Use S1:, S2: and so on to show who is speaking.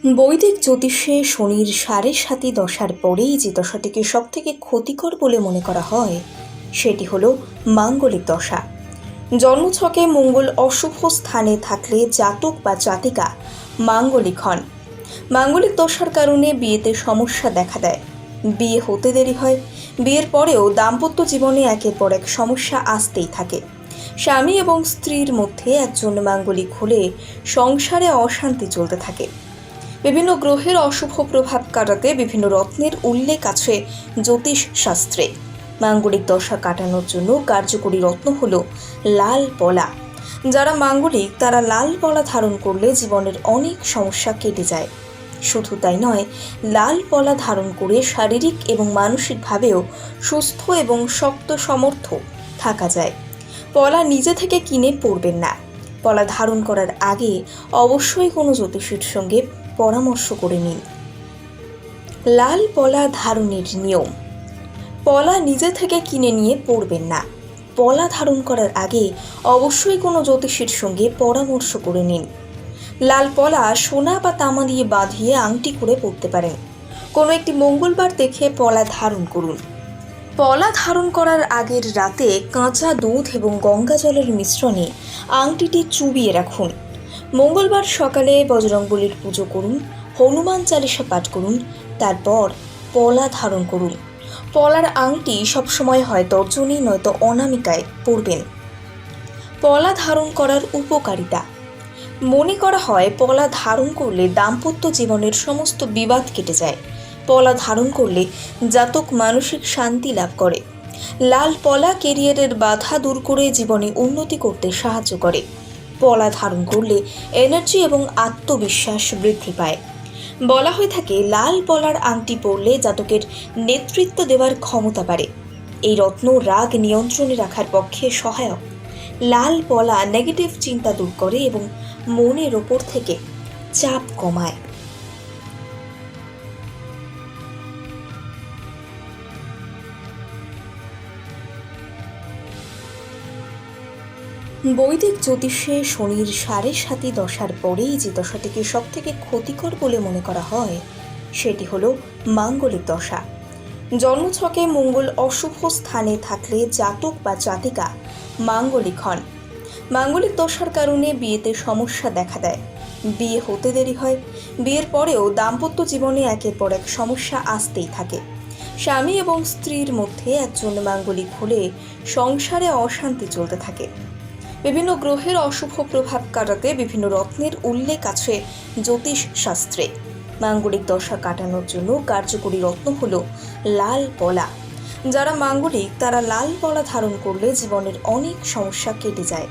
S1: বৈদিক জ্যোতিষে শনির ৭.৫ দশার পরেই যে দশাটিকে সবথেকে ক্ষতিকর বলে মনে করা হয় সেটি হলো মাঙ্গলিক দশা। জন্মছকে মঙ্গল অশুভ স্থানে থাকলে জাতক বা জাতিকা মাঙ্গলিক হন। মাঙ্গলিক দশার কারণে বিয়েতে সমস্যা দেখা দেয়, বিয়ে হতে দেরি হয়, বিয়ের পরেও দাম্পত্য জীবনে একের পর এক সমস্যা আসতেই থাকে। স্বামী এবং স্ত্রীর মধ্যে একজন মাঙ্গলিক হলে সংসারে অশান্তি চলতে থাকে। বিভিন্ন গ্রহের অশুভ প্রভাব কাটাতে বিভিন্ন রত্নের উল্লেখ আছে জ্যোতিষ শাস্ত্রে। মাঙ্গলিক দশা কাটানোর জন্য কার্যকরী রত্ন হলো লাল পলা। যারা মাঙ্গলিক তারা লাল পলা ধারণ করলে জীবনের অনেক সমস্যা কেটে যায়। শুধু তাই নয়, লাল পলা ধারণ করে শারীরিক এবং মানসিকভাবেও সুস্থ এবং শক্ত সমর্থ থাকা যায়। পলা নিজে থেকে কিনে পরবেন না। পলা ধারণ করার আগে অবশ্যই কোনো জ্যোতিষীর সঙ্গে পরামর্শ করে নিন। লাল পলা ধারণের নিয়ম: পলা নিজে থেকে কিনে নিয়ে পরবেন না। পলা ধারণ করার আগে অবশ্যই কোনো জ্যোতিষীর সঙ্গে পরামর্শ করে নিন। লাল পলা সোনা বা তামা দিয়ে বাঁধিয়ে আংটি করে পরতে পারেন। কোনো একটি মঙ্গলবার দেখে পলা ধারণ করুন। পলা ধারণ করার আগের রাতে কাঁচা দুধ এবং গঙ্গা জলের মিশ্রণে আংটিটি চুবিয়ে রাখুন। মঙ্গলবার সকালে বজরংবলীর পুজো করুন, হনুমান চালিসা পাঠ করুন, তারপর পলা ধারণ করুন। পলার আংটি সবসময় হয় তর্জনী নয়তো অনামিকায় পরবেন। পলা ধারণ করার উপকারিতা: মনে করা হয় পলা ধারণ করলে দাম্পত্য জীবনের সমস্ত বিবাদ কেটে যায়। পলা ধারণ করলে জাতক মানসিক শান্তি লাভ করে। লাল পলা ক্যারিয়ারের বাধা দূর করে জীবনে উন্নতি করতে সাহায্য করে। পলা ধারণ করলে এনার্জি এবং আত্মবিশ্বাস বৃদ্ধি পায়। বলা হয়ে থাকে লাল পলার আংটি পরলে জাতকের নেতৃত্ব দেওয়ার ক্ষমতা বাড়ে। এই রত্ন রাগ নিয়ন্ত্রণে রাখার পক্ষে সহায়ক। লাল পলা নেগেটিভ চিন্তা দূর করে এবং মনের ওপর থেকে চাপ কমায়। বৈদিক জ্যোতিষে শনির ৭.৫ দশার পরেই যে দশাটিকে সবথেকে ক্ষতিকর বলে মনে করা হয় সেটি হলো মাঙ্গলিক দশা। জন্মছকে মঙ্গল অশুভ স্থানে থাকলে জাতক বা জাতিকা মাঙ্গলিক হন। মাঙ্গলিক দশার কারণে বিয়েতে সমস্যা দেখা দেয়, বিয়ে হতে দেরি হয়, বিয়ের পরেও দাম্পত্য জীবনে একের পর এক সমস্যা আসতেই থাকে। স্বামী এবং স্ত্রীর মধ্যে একজন মাঙ্গলিক হলে সংসারে অশান্তি চলতে থাকে। বিভিন্ন গ্রহের অশুভ প্রভাব কাটাতে বিভিন্ন রত্নের উল্লেখ আছে জ্যোতিষ শাস্ত্রে। মাঙ্গলিক দশা কাটানোর জন্য কার্যকরী রত্ন হলো লাল পলা। যারা মাঙ্গলিক তারা লাল পলা ধারণ করলে জীবনের অনেক সমস্যা কেটে যায়।